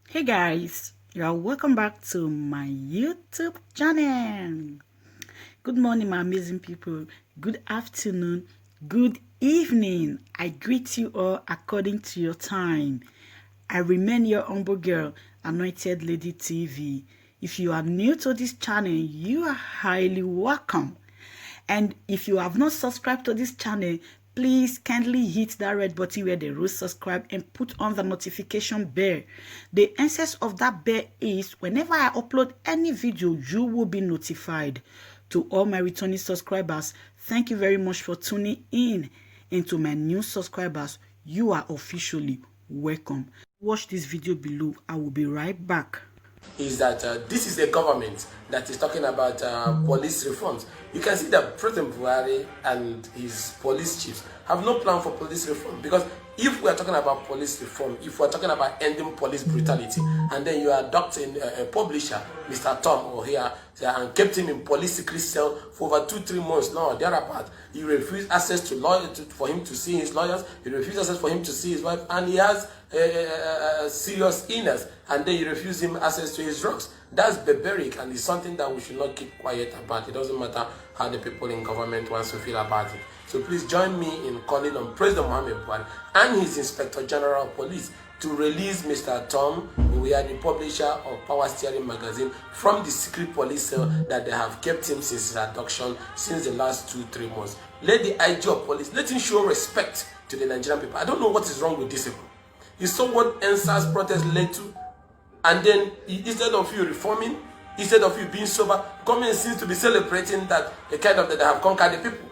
Hey guys, you are welcome back to my YouTube channel. Good morning, my amazing people. Good afternoon, good evening. I greet you all according to your time. I remain your humble girl, Anointed Lady TV. If you are new to this channel, you are highly welcome. And if you have not subscribed to this channel, please kindly hit that red button where they wrote subscribe and put on the notification bell. The essence of that bell is whenever I upload any video, you will be notified. To all my returning subscribers, thank you very much for tuning in. And to my new subscribers, you are officially welcome. Watch this video below. I will be right back. Is that this is a government that is talking about police reforms. You can see that President Buhari and his police chiefs have no plan for police reform, because if we are talking about police reform, if we are talking about ending police brutality, and then you are adopting a publisher, Mr. Tom O'Hare, and kept him in police secret cell for over 2-3 months now, thereabout, he refused access to lawyers for him to see his lawyers, he refused access for him to see his wife, and he has serious illness, and then you refuse him access to his drugs. That's barbaric, and it's something that we should not keep quiet about. It doesn't matter how the people in government wants to feel about it. So please join me in calling on President Muhammad Buhari and his Inspector General of Police to release Mr. Tom, who is the publisher of Power Steering magazine, from the secret police cell that they have kept him since his abduction, since the last 2-3 months. Let the IG of police, let him show respect to the Nigerian people. I don't know what is wrong with these people. You saw what NSAS protest led to, and then instead of you reforming, instead of you being sober, government seems to be celebrating that the kind of that they have conquered the people.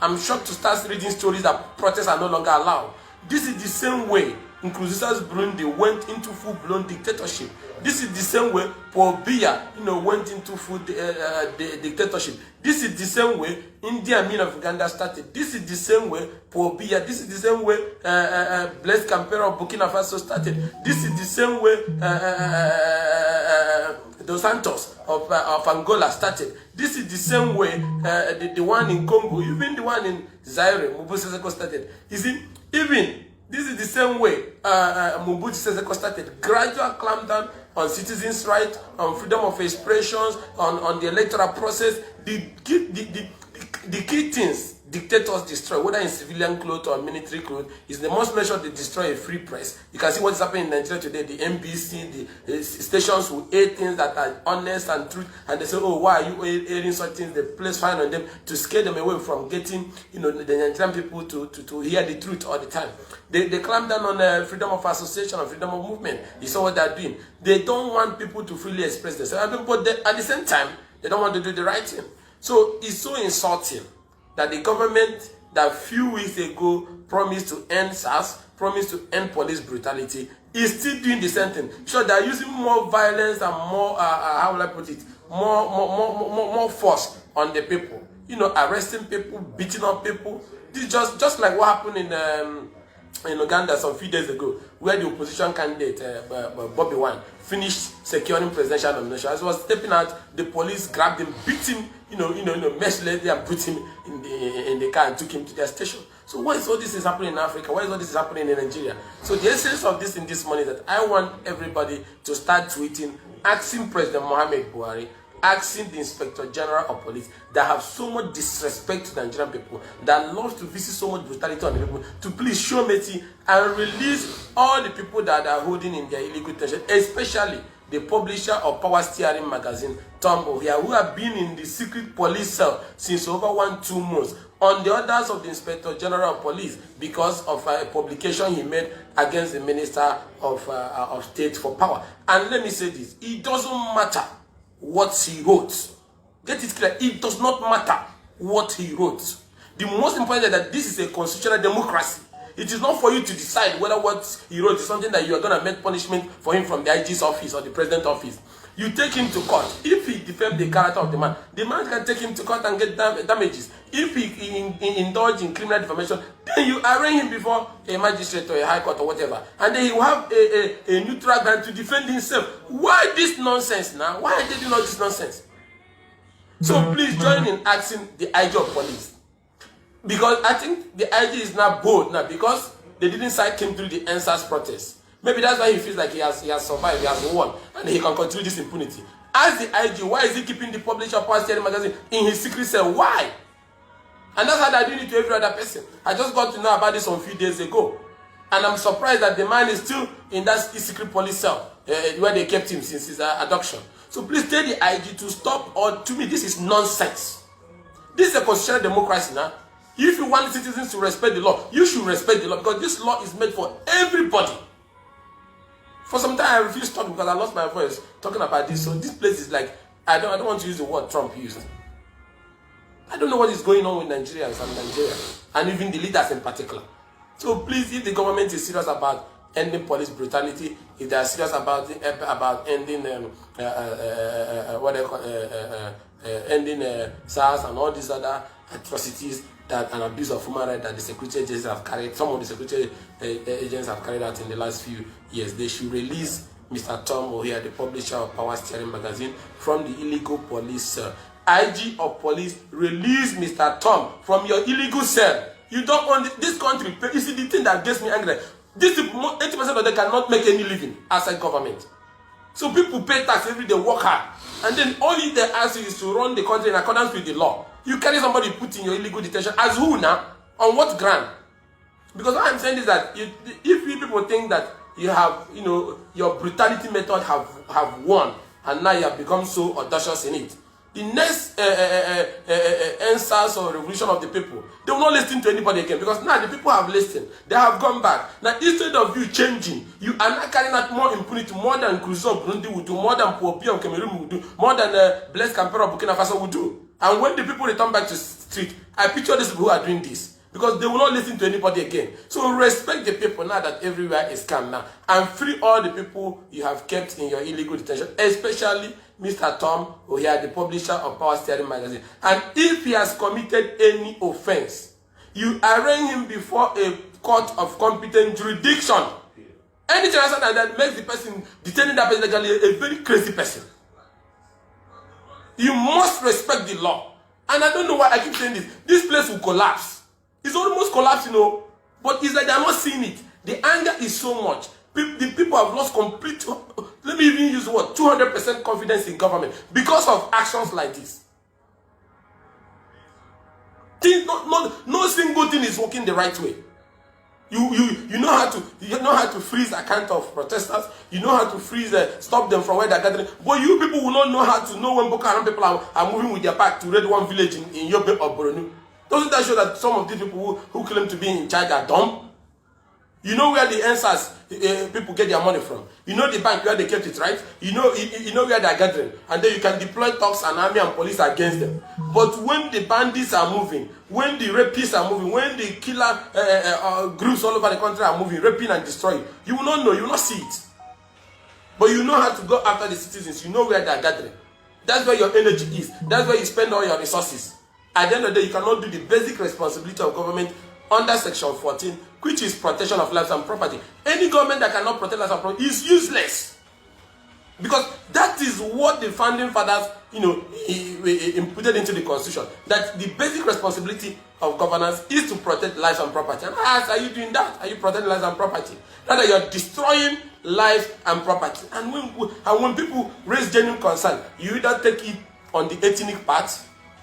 I'm shocked to start reading stories that protests are no longer allowed. This is the same way Nkurunziza's Burundi went into full-blown dictatorship. This is the same way Paul Biya, went into full dictatorship. This is the same way India Amin of Uganda started. This is the same way Paul Biya. This is the same way Blaise Compaoré of Burkina Faso started. This is the same way Dos Santos of Angola started. This is the same way the one in Congo, even the one in Zaire, Mobutu Sese Seko started. You see, even this is the same way Mobutu Sese Seko started. Gradual clampdown on citizens' rights, on freedom of expressions, on the electoral process. The key things dictators destroy, whether in civilian clothes or military clothes, is the most measure they destroy a free press. You can see what is happening in Nigeria today. The NBC, the stations who air things that are honest and truth, and they say, oh, why are you airing such things? They place fine on them to scare them away from getting, the Nigerian people to hear the truth all the time. They clamp down on freedom of association and freedom of movement. You saw what they're doing. They don't want people to freely express themselves, but at the same time, they don't want to do the right thing. So it's so insulting that the government that few weeks ago promised to end SARS, promised to end police brutality, is still doing the same thing. Sure, they're using more violence and more, how will I put it, more force on the people. Arresting people, beating up people. This is just like what happened in Uganda some few days ago, where the opposition candidate, Bobby Wine, finished securing presidential nomination. As he was stepping out, the police grabbed him, beat him, mercilessly, and put him in the car and took him to their station. So why is all this is happening in Africa? Why is all this is happening in Nigeria? So the essence of this in this morning is that I want everybody to start tweeting, asking President Muhammad Buhari, asking the Inspector General of Police that have so much disrespect to the Nigerian people, that loves to visit so much brutality on the people, to please show mercy and release all the people that are holding in their illegal detention, especially the publisher of Power Steering magazine, Tom O'Hare, who have been in the secret police cell since over 1-2 months on the orders of the Inspector General of Police because of a publication he made against the Minister of State for Power. And let me say this, it doesn't matter what he wrote. Get it clear, it does not matter what he wrote. The most important is that this is a constitutional democracy. It is not for you to decide whether what he wrote is something that you are going to make punishment for him from the IG's office or the president's office. You take him to court. If he defends the character of the man can take him to court and get damages. If he indulge in criminal defamation, then you arraign him before a magistrate or a high court or whatever. And then he will have a neutral ground to defend himself. Why this nonsense now? Why are they doing all this nonsense? So please join in asking the IG of police. Because I think the IG is now bold now because they didn't sack him through the NSAS protest. Maybe that's why he feels like he has survived, he has won, and he can continue this impunity. As the IG, why is he keeping the publisher Power Steering magazine in his secret cell? Why? And that's how they're doing it to every other person. I just got to know about this a few days ago. And I'm surprised that the man is still in that secret police cell where they kept him since his adoption. So please tell the IG to stop, or to me, this is nonsense. This is a constitutional democracy now. If you want citizens to respect the law, you should respect the law, because this law is made for everybody. For some time, I refuse to talk because I lost my voice talking about this. So this place is like, I don't want to use the word Trump used. I don't know what is going on with Nigerians and Nigeria, and even the leaders in particular. So please, if the government is serious about ending police brutality, if they are serious about ending ending SARS and all these other atrocities that and abuse of human rights that the security agencies have carried, some of the security agents have carried out in the last few years, they should release Mr. Tom O'Hare, the publisher of Power Steering magazine, from the illegal police cell. IG of police, release Mr. Tom from your illegal cell. You don't want this country. You see, the thing that gets me angry, this 80% of them cannot make any living outside government. So people pay tax every day, work hard, and then all they ask you is to run the country in accordance with the law. You carry somebody put in your illegal detention as who now? On what ground? Because what I'm saying is that if you people think that you have, your brutality method have won, and now you have become so audacious in it, the next answers or revolution of the people, they will not listen to anybody again, because now the people have listened. They have gone back. Now, instead of you changing, you are not carrying out more impunity, more than Crusoe Burundi would do, more than Popi of Cameroon would do, more than Blaise Compaoré of Burkina Faso would do. And when the people return back to the street, I picture these people who are doing this, because they will not listen to anybody again. So respect the people now that everywhere is calm now, and free all the people you have kept in your illegal detention, especially Mr. Tom O'Hare, the publisher of Power Steering magazine. And if he has committed any offense, you arraign him before a court of competent jurisdiction. Anything else that makes the person detaining that person legally a very crazy person. You must respect the law. And I don't know why I keep saying this. This place will collapse. It's almost collapsed, but it's like they're not seeing it. The anger is so much. The people have lost complete, let me even use the word, 200% confidence in government because of actions like this. No single thing is working the right way. You know how to freeze account of protesters. You know how to freeze stop them from where they're gathering. But you people will not know how to know when Boko Haram people are moving with their back to raid one village in Yobe or Borno. Doesn't that show that some of these people who claim to be in charge are dumb? You know where the answers people get their money from. You know the bank where they kept it, right? You know where they're gathering, and then you can deploy thugs and army and police against them. But when the bandits are moving, when the rapists are moving, when the killer groups all over the country are moving, raping and destroying, you will not know, you will not see it. But you know how to go after the citizens. You know where they're gathering. That's where your energy is. That's where you spend all your resources. At the end of the day, you cannot do the basic responsibility of government under Section 14, which is protection of lives and property. Any government that cannot protect lives and property is useless. Because that is what the founding fathers, inputted into the Constitution. That the basic responsibility of governance is to protect lives and property. And I ask, are you doing that? Are you protecting lives and property? Rather, you're destroying lives and property. And when people raise genuine concern, you either take it on the ethnic part,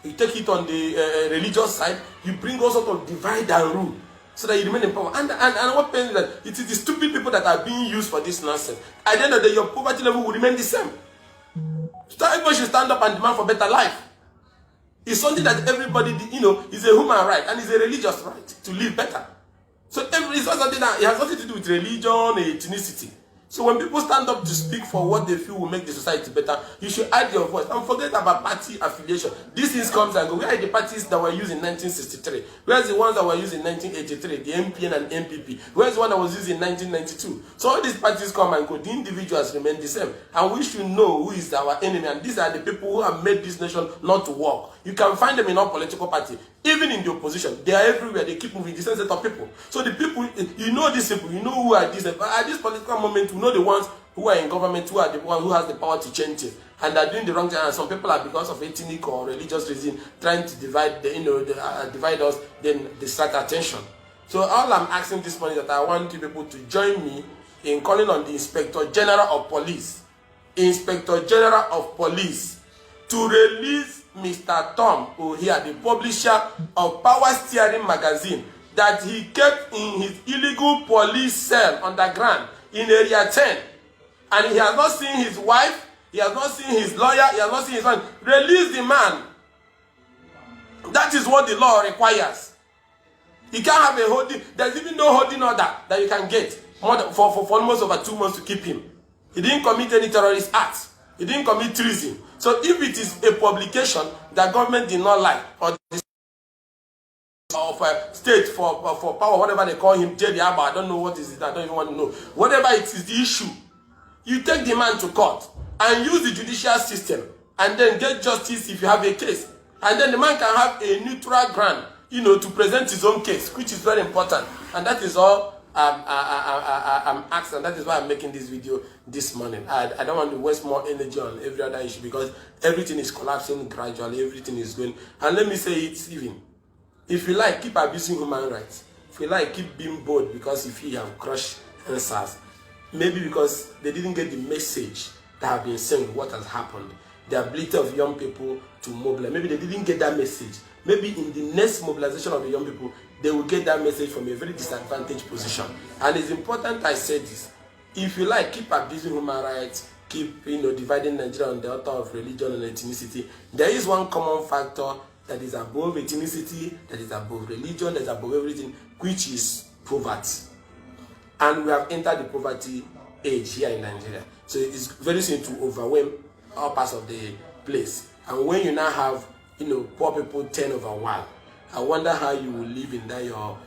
you take it on the religious side, you bring all sorts of divide and rule so that you remain in power. And what pains is that it is the stupid people that are being used for this nonsense. At the end of the day, your poverty level will remain the same. So everybody should stand up and demand for better life. It's something that everybody, is a human right and it's a religious right to live better. So it's not something that it has nothing to do with religion or ethnicity. So when people stand up to speak for what they feel will make the society better, you should add your voice and forget about party affiliation. These things comes and go. Where are the parties that were used in 1963? Where's the ones that were used in 1983? The MPN and MPP. Where's the one that was used in 1992? So all these parties come and go. The individuals remain the same. And we should know who is our enemy. And these are the people who have made this nation not to work. You can find them in all political parties. Even in the opposition, they are everywhere. They keep moving the same set of people. So the people, these people, who are these. But at this political moment, we know the ones who are in government, who are the ones who has the power to change it, and are doing the wrong thing. And some people are, because of ethnic or religious reason, trying to divide, divide us. Then distract attention. So all I'm asking this morning is that I want you people to join me in calling on the Inspector General of Police, to release Mr. Tom Ohia, the publisher of Power Steering magazine, that he kept in his illegal police cell underground in Area 10. And he has not seen his wife, he has not seen his lawyer, he has not seen his son. Release the man. That is what the law requires. You can't have a holding, there's even no holding order that you can get for almost over 2 months to keep him. He didn't commit any terrorist acts. He didn't commit treason. So if it is a publication that government did not like, or of a state for power, whatever they call him, Jerry Abba, I don't know what is it, I don't even want to know. Whatever it is the issue, you take the man to court and use the judicial system and then get justice if you have a case. And then the man can have a neutral ground, to present his own case, which is very important. And that is all I'm asking. That is why I'm making this video this morning. I don't want to waste more energy on every other issue because everything is collapsing gradually, everything is going. And let me say it even. If you like, keep abusing human rights. If you like, keep being bold because if you have crushed answers. Maybe because they didn't get the message that have been sent, what has happened. The ability of young people to mobilize. Maybe they didn't get that message. Maybe in the next mobilization of the young people, they will get that message from a very disadvantaged position. And it's important I say this. If you like, keep abusing human rights, keep dividing Nigeria on the altar of religion and ethnicity. There is one common factor that is above ethnicity, that is above religion, that is above everything, which is poverty. And we have entered the poverty age here in Nigeria. So it's very simple to overwhelm all parts of the place. And when you now have, poor people 10 over 1, I wonder how you will live in that your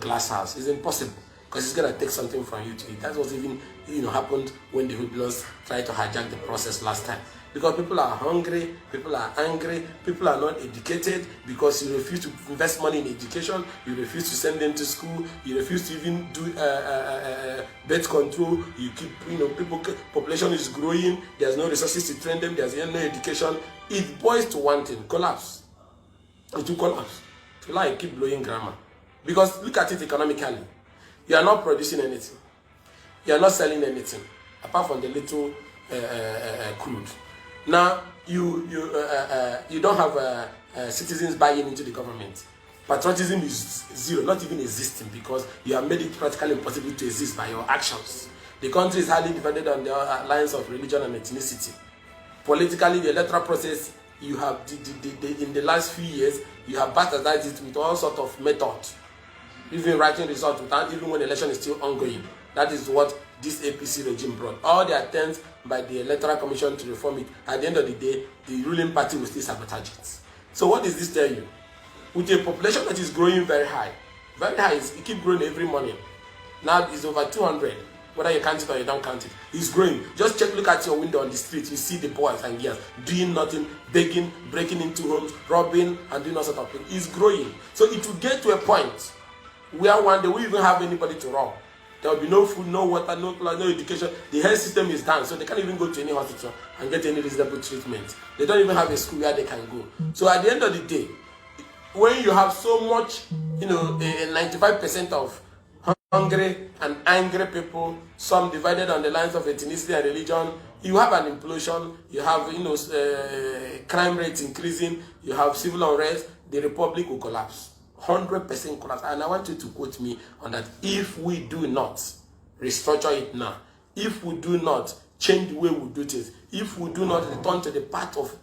glass house. It's impossible because it's going to take something from you to eat. That's what even, happened when the hoodlums tried to hijack the process last time. Because people are hungry, people are angry, people are not educated because you refuse to invest money in education, you refuse to send them to school, you refuse to even do birth control, you keep, population is growing, there's no resources to train them, there's no education. It boils to one thing, collapse. It will collapse. So like keep blowing grammar. Because look at it economically. You are not producing anything. You are not selling anything, apart from the little crude. Now, you don't have citizens buying into the government. Patriotism is zero, not even existing, because you have made it practically impossible to exist by your actions. The country is highly divided on the lines of religion and ethnicity. Politically, the electoral process, you have in the last few years, you have bastardized it with all sorts of methods. Even writing results without, even when the election is still ongoing. That is what this APC regime brought. All the attempts by the Electoral Commission to reform it, at the end of the day, the ruling party will still sabotage it. So what does this tell you? With a population that is growing very high, it keeps growing every morning. Now it's over 200. Whether you count it or you don't count it, it's growing. Just look at your window on the street, you see the boys and girls doing nothing, begging, breaking into homes, robbing, and doing all sorts of things. It's growing. So it will get to a point where one day we even have anybody to rob. There will be no food, no water, no class, no education. The health system is down, so they can't even go to any hospital and get any reasonable treatment. They don't even have a school where they can go. So at the end of the day, when you have so much, 95% of hungry and angry people, some divided on the lines of ethnicity and religion, you have an implosion, you have, crime rates increasing, you have civil unrest, the republic will collapse. 100% collapse. And I want you to quote me on that. If we do not restructure it now, if we do not change the way we do things, if we do not return to the path of,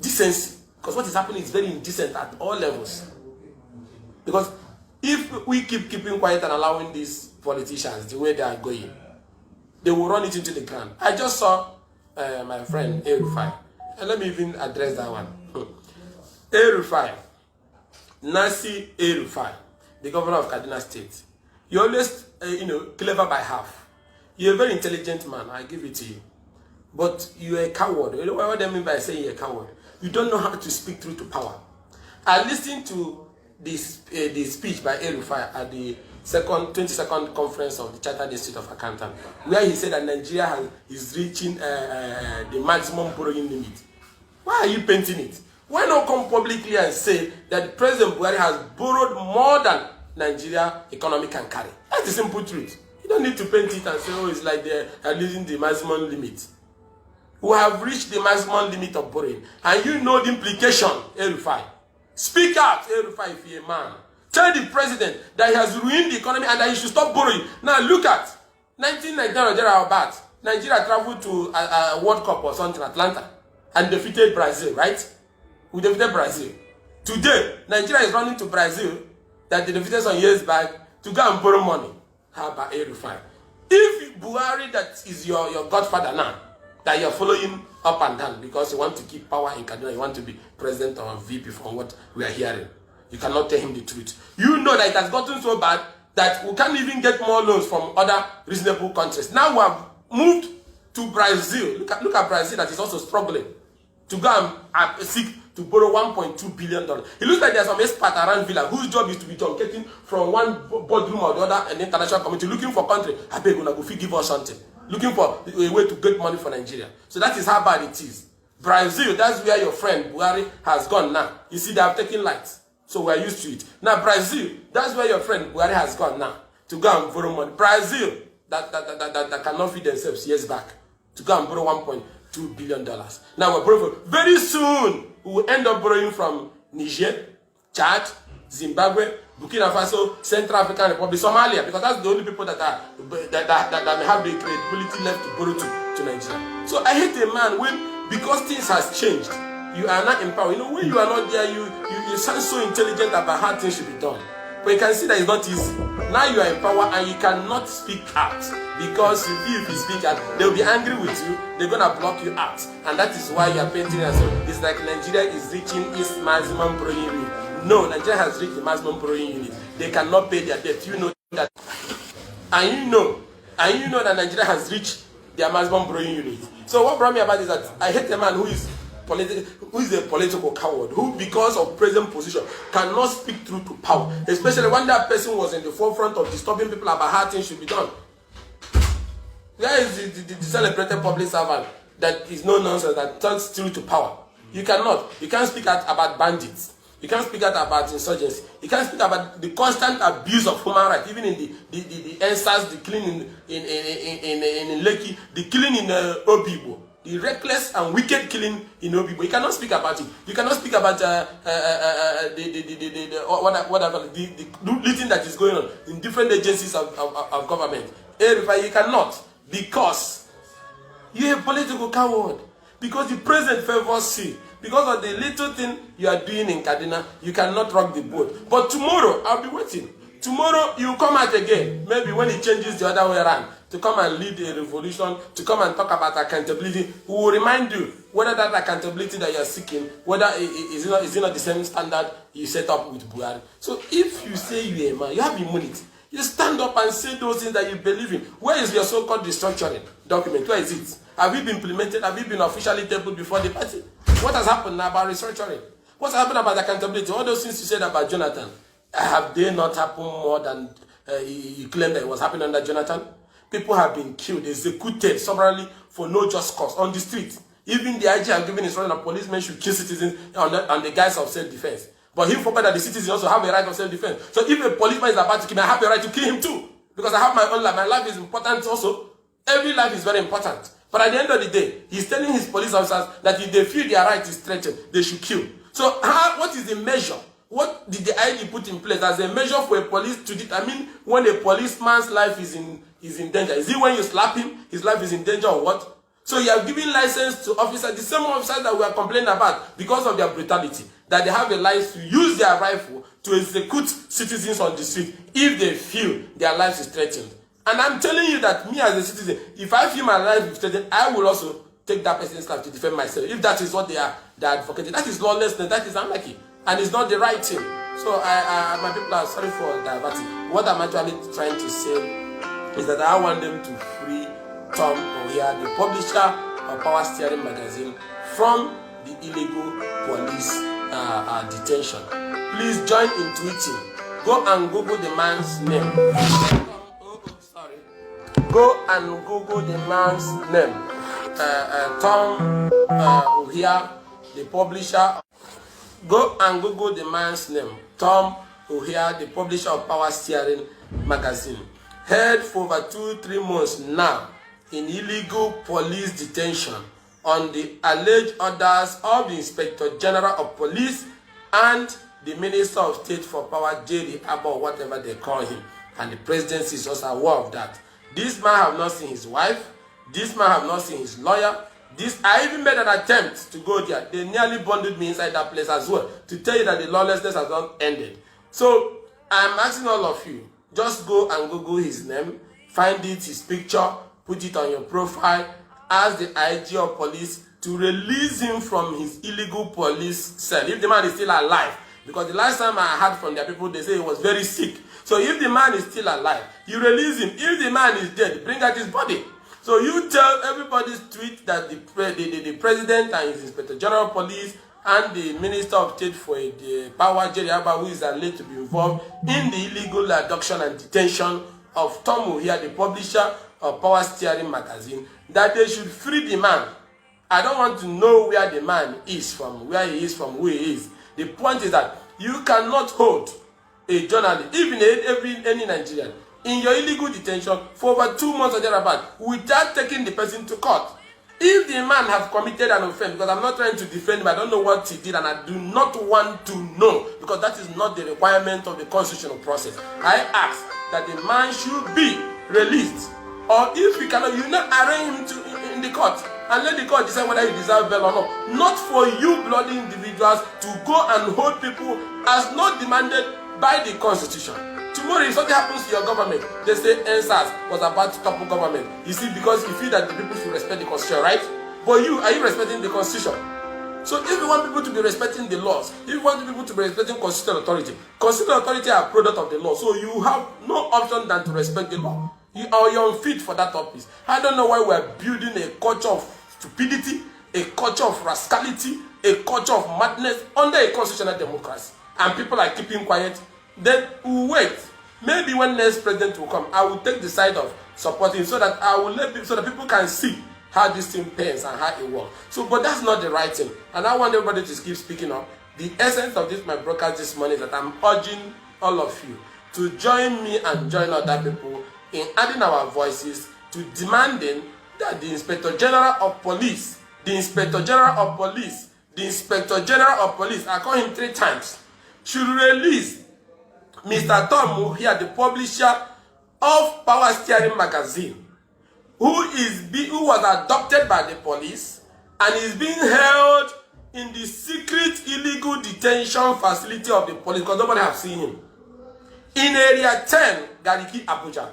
decency, because what is happening is very indecent at all levels. Because if we keep keeping quiet and allowing these politicians the way they are going, they will run it into the ground. I just saw my friend A-Rufai, and let me even address that one. A-Rufai, Nasi A-Rufai, the governor of Kaduna State. You're always, clever by half. You're a very intelligent man, I give it to you. But you're a coward. You know what I mean by saying you're a coward? You don't know how to speak truth to power. I listened to this speech by A-Rufai at the 22nd conference of the Chartered Institute of Accountants, where he said that Nigeria is reaching the maximum borrowing limit. Why are you painting it? Why not come publicly and say that President Buhari has borrowed more than Nigeria economy can carry? That's the simple truth. You don't need to paint it and say, oh, it's like they are losing the maximum limit. We have reached the maximum limit of borrowing. And you know the implication, Erufai. Speak out, Erufai, if you're a man. Tell the president that he has ruined the economy and that he should stop borrowing. Now look at 1999 or about Nigeria traveled to a World Cup or something, Atlanta, and defeated Brazil, right? We defeated Brazil. Today, Nigeria is running to Brazil that they defeated some years back to go and borrow money. How about Erufai? If Buhari, that is your godfather now, that you're following up and down because you want to keep power in Kaduna, you want to be president or VP from what we are hearing, you cannot tell him the truth. You know that it has gotten so bad that we can't even get more loans from other reasonable countries. Now we have moved to Brazil. Look at Brazil that is also struggling to go and seek to borrow $1.2 billion. It looks like there's some expert around Villa whose job is to be getting from one boardroom or the other and the international community looking for country. I beg you, go give us something. Looking for a way to get money for Nigeria. So that is how bad it is. Brazil, that's where your friend Buhari has gone now. You see, they have taken lights. So we are used to it. Now Brazil, that's where your friend Buhari has gone now. To go and borrow money. Brazil, that cannot feed themselves years back. To go and borrow $1.2 billion. Now we're borrowing. Very soon, we will end up borrowing from Niger, Chad, Zimbabwe, Burkina Faso, Central African Republic, Somalia, because that's the only people that may have the credibility left to borrow to Nigeria. So I hate a man when, because things has changed, you are not empowered. You know, when you are not there, you sound so intelligent about how things should be done. But you can see that it's not easy. Now you are empowered and you cannot speak out. Because if you speak out, they'll be angry with you. They're going to block you out. And that is why you are painting yourself. It's like Nigeria is reaching its maximum borrowing unit. No, Nigeria has reached the maximum borrowing unit. They cannot pay their debt. You know that. And you know that Nigeria has reached their maximum borrowing unit. So what brought me about is that I hate a man who is a political coward, who because of present position cannot speak truth to power, especially when that person was in the forefront of disturbing people about how things should be done. There is the celebrated public servant that is no nonsense, that turns truth to power. You can't speak out about bandits. You can't speak out about insurgency. You can't speak about the constant abuse of human rights, even in the NSAS, the killing in Lekki, the killing in Obibo. The reckless and wicked killing in Obibo. You cannot speak about it. You cannot speak about the looting that is going on in different agencies of government. You cannot, because you're a political coward. Because the president favors you. Because of the little thing you are doing in Kaduna, you cannot rock the boat. But tomorrow, I'll be waiting. Tomorrow, you come out again. Maybe when it changes the other way around. To come and lead a revolution, to come and talk about accountability, we will remind you whether that accountability that you are seeking, whether is it not the same standard you set up with Buhari. So if you say you are a man, you have immunity. You stand up and say those things that you believe in. Where is your so-called restructuring document? Where is it? Have you been implemented? Have you been officially tabled before the party? What has happened now about restructuring? What's happened about accountability? All those things you said about Jonathan, have they not happened more than you claim that it was happening under Jonathan? People have been killed, executed summarily for no just cause on the street. Even the IG have given instruction that policemen should kill citizens on the guise of self-defense. But he forgot that the citizens also have a right of self-defense. So if a policeman is about to kill me, I have a right to kill him too. Because I have my own life. My life is important also. Every life is very important. But at the end of the day, he's telling his police officers that if they feel their right is threatened, they should kill. So what is the measure? What did the IG put in place as a measure for a police to determine when a policeman's life is in danger? Is it when you slap him, his life is in danger, or what? So you are giving license to officers, the same officers that we are complaining about because of their brutality, that they have a license to use their rifle to execute citizens on the street if they feel their life is threatened. And I'm telling you that me as a citizen, if I feel my life is threatened, I will also take that person's life to defend myself. If that is what they are advocating, that is lawlessness, that is anarchy, and it's not the right thing. So my people are sorry for diverting. What I'm actually trying to say is that I want them to free Tom Ohia, the publisher of Power Steering magazine, from the illegal police detention. Please join in tweeting. Go and Google the man's name. Go and Google the man's name. Tom Ohia, the publisher. Go and Google the man's name. Tom Ohia, the publisher of Power Steering magazine. held for over 2-3 months now in illegal police detention on the alleged orders of the Inspector General of Police and the Minister of State for Power, J.D. Abba, whatever they call him. And the presidency is also aware of that. This man have not seen his wife. This man have not seen his lawyer. I even made an attempt to go there. They nearly bundled me inside that place as well to tell you that the lawlessness has not ended. So I'm asking all of you, just go and Google his name, find it, his picture, put it on your profile, ask the IG of police to release him from his illegal police cell. If the man is still alive, because the last time I heard from their people, they say he was very sick. So if the man is still alive, you release him. If the man is dead, bring out his body. So you tell everybody's tweet that the president and his Inspector General of Police and the Minister of State for the Power, J.D. Abba, who is alleged to be involved in the illegal abduction and detention of Tom Ohia, the publisher of Power Steering magazine, that they should free the man. I don't want to know where the man is from, where he is from, who he is. The point is that you cannot hold a journalist, even any Nigerian, in your illegal detention for over 2 months or thereabout without taking the person to court. If the man has committed an offense, because I'm not trying to defend him, I don't know what he did and I do not want to know, because that is not the requirement of the constitutional process. I ask that the man should be released, or if you cannot, you not arraign him in the court and let the court decide whether he deserves bail or not. Not for you bloody individuals to go and hold people as not demanded by the constitution. Tomorrow, if something happens to your government, they say NSAS was about to topple government. You see, because you feel that the people should respect the constitution, right? But are you respecting the constitution? So if you want people to be respecting the laws, if you want people to be respecting constitutional authority are a product of the law. So you have no option than to respect the law. You're unfit for that office. I don't know why we're building a culture of stupidity, a culture of rascality, a culture of madness under a constitutional democracy. And people are keeping quiet. Then we'll wait. Maybe when next president will come, I will take the side of supporting so that I will so that people can see how this thing pains and how it works. So, but that's not the right thing. And I want everybody to keep speaking up. The essence of this, my broadcast this morning, is that I'm urging all of you to join me and join other people in adding our voices to demanding that the Inspector General of Police, I call him 3 times, should release Mr. Tom here, the publisher of Power Steering magazine, who was adopted by the police and is being held in the secret illegal detention facility of the police, because nobody has seen him, in Area 10, Gariki, Abuja.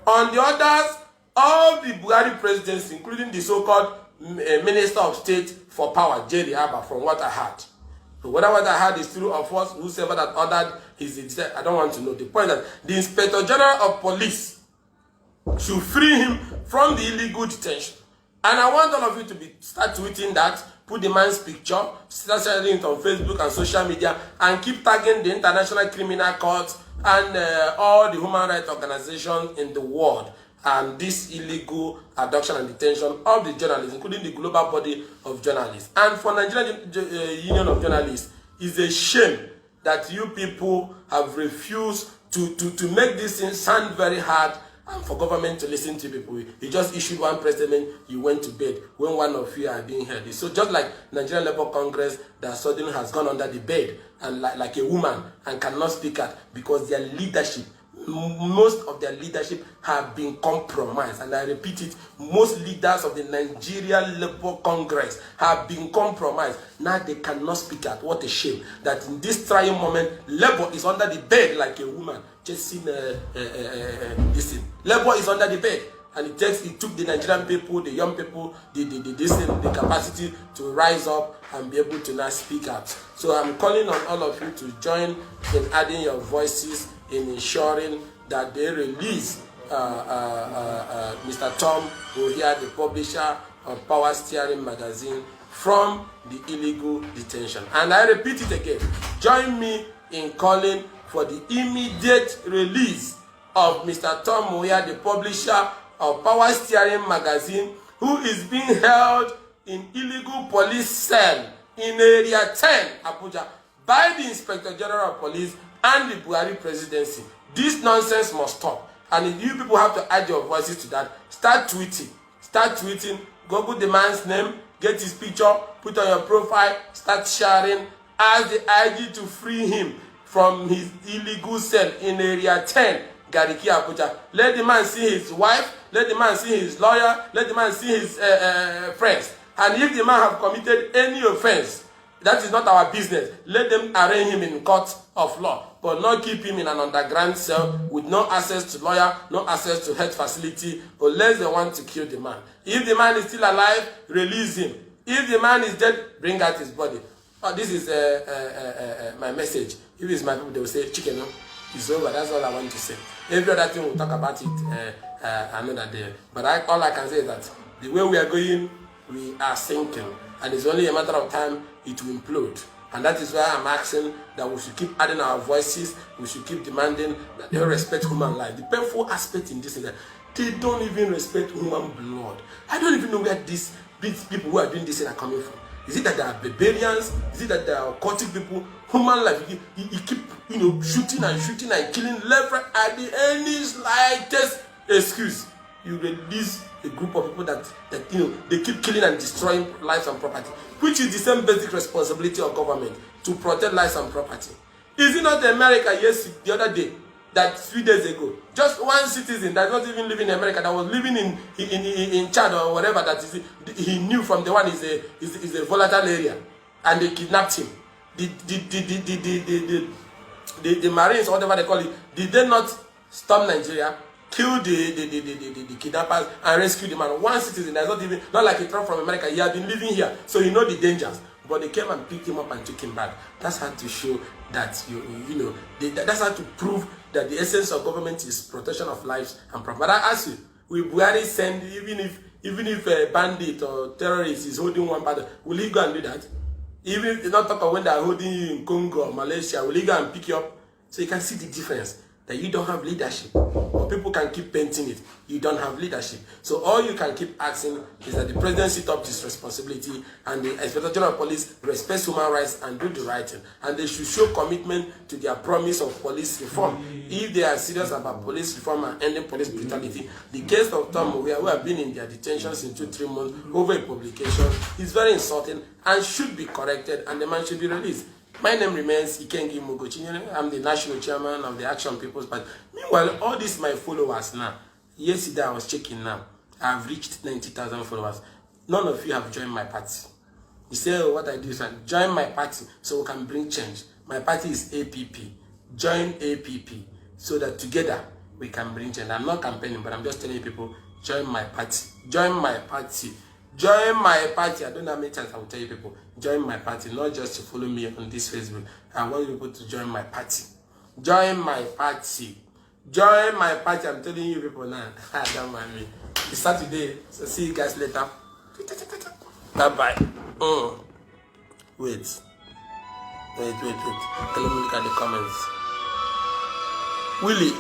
On the orders of the Buhari presidency, including the so-called Minister of State for Power, J.D. Abba, from what I heard. So whether what I heard is true or false, whosoever that ordered I don't want to know. The point that the Inspector General of Police should free him from the illegal detention. And I want all of you to start tweeting that, put the man's picture, start sharing it on Facebook and social media, and keep tagging the International Criminal Court and all the human rights organizations in the world and this illegal abduction and detention of the journalists, including the global body of journalists. And for Nigerian Union of Journalists, it's a shame that you people have refused to make this thing sound very hard and for government to listen to people. You just issued one press statement, you went to bed when one of you are being held. So just like Nigerian Labour Congress that suddenly has gone under the bed and like a woman and cannot speak out because their leadership, most of their leadership have been compromised. And I repeat it, most leaders of the Nigerian Labour Congress have been compromised. Now they cannot speak out. What a shame that in this trying moment, Labour is under the bed like a woman. Just seen this thing. Labour is under the bed. And it took the Nigerian people, the young people, the capacity to rise up and be able to now speak out. So I'm calling on all of you to join in adding your voices in ensuring that they release Mr. Tom Ohia, the publisher of Power Steering magazine, from the illegal detention. And I repeat it again, join me in calling for the immediate release of Mr. Tom Ohia, the publisher of Power Steering magazine, who is being held in illegal police cell in Area 10, Abuja, by the Inspector General of Police and the Buhari presidency. This nonsense must stop. And you people have to add your voices to that. Start tweeting. Start tweeting. Google the man's name. Get his picture. Put on your profile. Start sharing. Ask the IG to free him from his illegal cell in area 10, Gariki Abuja. Let the man see his wife. Let the man see his lawyer. Let the man see his friends. And if the man have committed any offense, that is not our business. Let them arraign him in court of law, but not keep him in an underground cell with no access to lawyer, no access to health facility, unless they want to kill the man. If the man is still alive, release him. If the man is dead, bring out his body. Oh, this is my message. If it's my people, they will say, chicken, no, it's over. That's all I want to say. Every other thing, we'll talk about it another day. But all I can say is that the way we are going, we are sinking. And it's only a matter of time it will implode. And that is why I'm asking that we should keep adding our voices, we should keep demanding that they respect human life. The painful aspect in this is that they don't even respect human blood. I don't even know where these people who are doing this are coming from. Is it that they are barbarians? Is it that they are occultic people? Human life, you keep shooting and killing left, right, at the any slightest excuse. You release a group of people that they keep killing and destroying lives and property, which is the same basic responsibility of government to protect lives and property. Is it not America? Yes, the other day, that 3 days ago, just one citizen that not even living in America, that was living in Chard or whatever that is, he knew from the one is a volatile area, and they kidnapped him. The Marines or whatever they call it, did they not storm Nigeria, kill the kidnappers and rescue the man? One citizen that's not like a truck from America. He had been living here, so he know the dangers. But they came and picked him up and took him back. That's how to show that that's how to prove that the essence of government is protection of lives and property. But I ask you, will Buhari send, even if a bandit or terrorist is holding one battle, will he go and do that? Even if not talk about when they are holding you in Congo or Malaysia, will he go and pick you up? So you can see the difference. That you don't have leadership. But people can keep painting it. You don't have leadership. So all you can keep asking is that the president sit up to his responsibility and the Inspector General of Police respect human rights and do the right thing. And they should show commitment to their promise of police reform. If they are serious about police reform and ending police brutality, the case of Tom who have been in their detentions in 2-3 months over a publication is very insulting and should be corrected, and the man should be released. My name remains Ikenga. I'm the national chairman of the Action People's Party. Meanwhile, all these my followers now. Yesterday I was checking now. I've reached 90,000 followers. None of you have joined my party. You say, oh, what I do is join my party so we can bring change. My party is APP. Join APP so that together we can bring change. I'm not campaigning, but I'm just telling people, join my party. Join my party. Join my party. I don't have many times I will tell you people, join my party, not just to follow me on this Facebook. I want people to join my party. Join my party. Join my party. I'm telling you people now. Don't mind me. It's Saturday, so see you guys later. Bye-bye. Wait. Okay, let me look at the comments. Willie.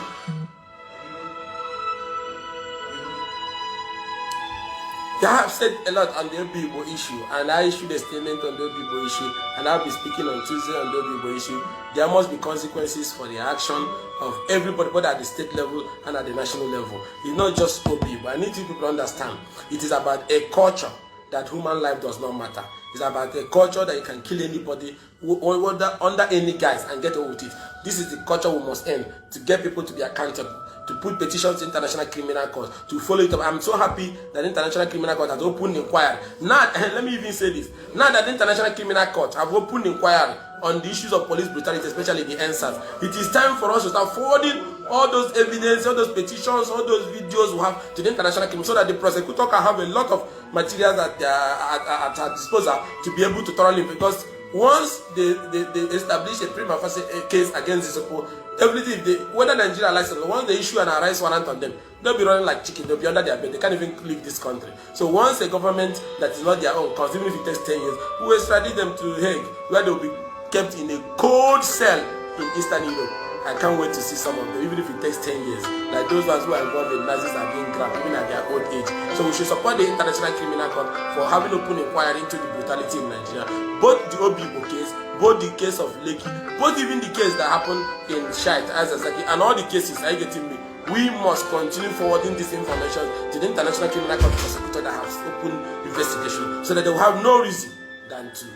They have said a lot on the Obibo issue, and I issued a statement on the Obibo issue, and I'll be speaking on Tuesday on the Obibo issue. There must be consequences for the action of everybody, both at the state level and at the national level. It's not just Obibo. I need you people to understand. It is about a culture that human life does not matter. It's about a culture that you can kill anybody under any guise and get away with it. This is the culture we must end to get people to be accountable, to put petitions to International Criminal Court, to follow it up. I'm so happy that the International Criminal Court has opened inquiry. Now, let me even say this. Now that the International Criminal Court have opened inquiry on the issues of police brutality, especially the NSAS, it is time for us to start forwarding all those evidence, all those petitions, all those videos we have to the International Criminal, so that the prosecutor can have a lot of materials at her disposal to be able to thoroughly, because once they establish a prima facie case against these people, everything, whether Nigeria license, once they issue an arrest warrant on them, they'll be running like chicken. They'll be under their bed. They can't even leave this country. So once a government that is not their own, because even if it takes 10 years, we will extradite them to Hague, where they'll be kept in a cold cell in Eastern Europe. I can't wait to see some of them, even if it takes 10 years. Like those ones who are involved in Nazis are being grabbed, even at their old age. So we should support the International Criminal Court for having open inquiry into the brutality in Nigeria. Both the Obibo case, both the case of Lekki, both even the case that happened in Chard, Azazaki, and all the cases, are you getting me? we must continue forwarding this information to the International Criminal Court prosecutor that has opened investigation, so that they will have no reason than to.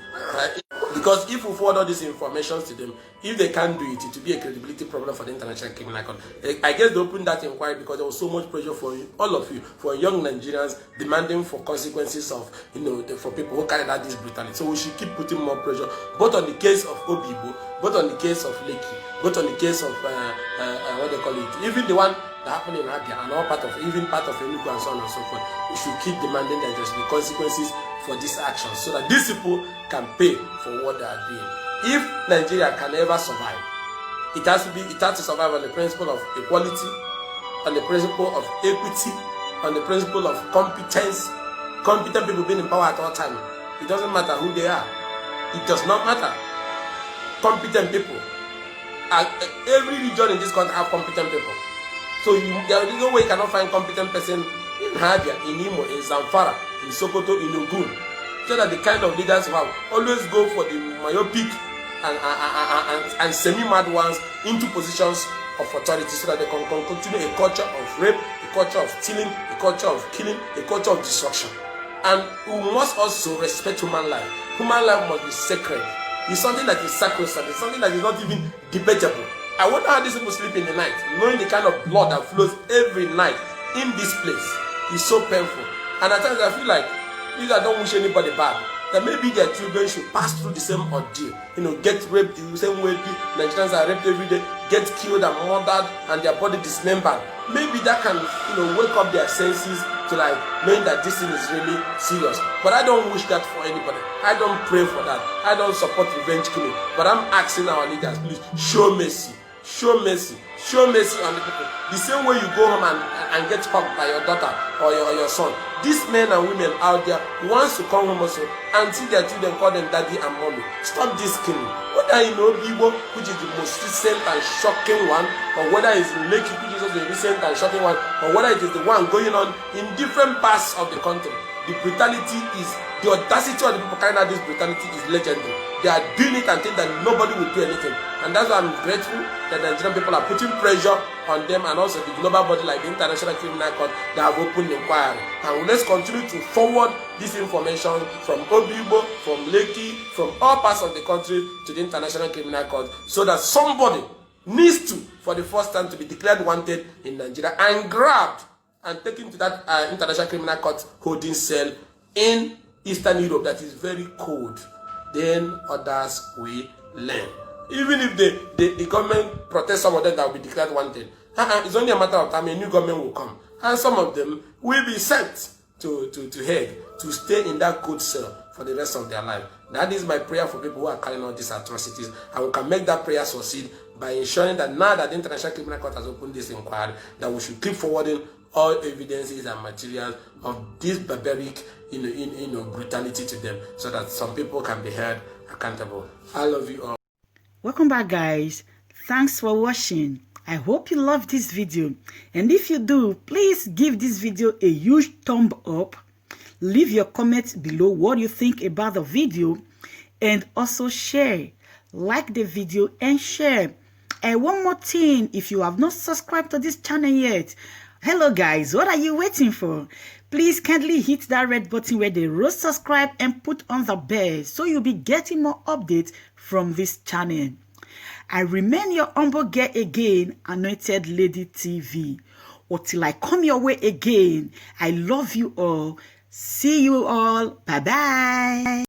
Because if we forward all these information to them, if they can't do it, it will be a credibility problem for the International Criminal Court. I guess they opened that inquiry because there was so much pressure for all of you, for young Nigerians, demanding for consequences of, for people who carried out this brutality. So we should keep putting more pressure, both on the case of Obibo, both on the case of Lekki, both on the case of what they call it, even the one that happened in Abia, and all part of Enugu and so on and so forth. We should keep demanding that there should be consequences for these actions, so that these people can pay for what they are doing. If Nigeria can ever survive, it has to survive on the principle of equality, on the principle of equity, on the principle of competence. Competent people being in power at all times. It doesn't matter who they are. It does not matter. Competent people. Every region in this country have competent people. So there is no way you cannot find competent person in Habia, in Imo, in Zamfara, in Sokoto, in Ogun. So that the kind of leaders who have always go for the myopic and semi-mad ones into positions of authority, so that they can continue a culture of rape, a culture of stealing, a culture of killing, a culture of destruction. And we must also respect human life. Human life must be sacred. It's something that is sacrosanct. It's something that is not even debatable. I wonder how these people sleep in the night, knowing the kind of blood that flows every night in this place. It's so painful. And at times I feel like these don't wish anybody bad, that maybe their children should pass through the same ordeal. Get raped the same way Nigerians are raped every day, get killed and murdered, and their body dismembered. Maybe that can, wake up their senses to knowing that this thing is really serious. But I don't wish that for anybody. I don't pray for that. I don't support revenge killing. But I'm asking our leaders, please show mercy. Show mercy. Show mercy on the people. The same way you go home and get hugged by your daughter or your son. These men and women out there wants to come home also and see their children call them daddy and mommy. Stop this killing. Whether in Obibo, which is the most recent and shocking one, or whether it's in Lekki, which is also the recent and shocking one, or whether it is the one going on in different parts of the country. The brutality the audacity of the people carrying out this brutality is legendary. They are doing it and think that nobody will do anything. And that's why I'm grateful that the Nigerian people are putting pressure on them, and also the global body like the International Criminal Court that have opened inquiry. And let's continue to forward this information from Obibo, from Lekki, from all parts of the country to the International Criminal Court, so that somebody needs to, for the first time, to be declared wanted in Nigeria and grabbed and taken to that International Criminal Court holding cell in Eastern Europe that is very cold. Then others will learn. Even if the government protests some of them that will be declared wanted, it's only a matter of time. A new government will come, and some of them will be sent to Hague to stay in that cold cell for the rest of their life. That is my prayer for people who are carrying out these atrocities, and we can make that prayer succeed by ensuring that now that the International Criminal Court has opened this inquiry, that we should keep forwarding all evidences and materials of this barbaric brutality to them, so that some people can be held accountable. I love you all. Welcome back, guys. Thanks for watching. I hope you love this video, and if you do, please give this video a huge thumb up. Leave your comments below what you think about the video, and also share, like the video and share. And one more thing, if you have not subscribed to this channel yet, hello guys, what are you waiting for? Please kindly hit that red button where they wrote subscribe and put on the bell, so you'll be getting more updates from this channel. I remain your humble girl again, Anointed Lady TV. Until I come your way again, I love you all. See you all. Bye bye.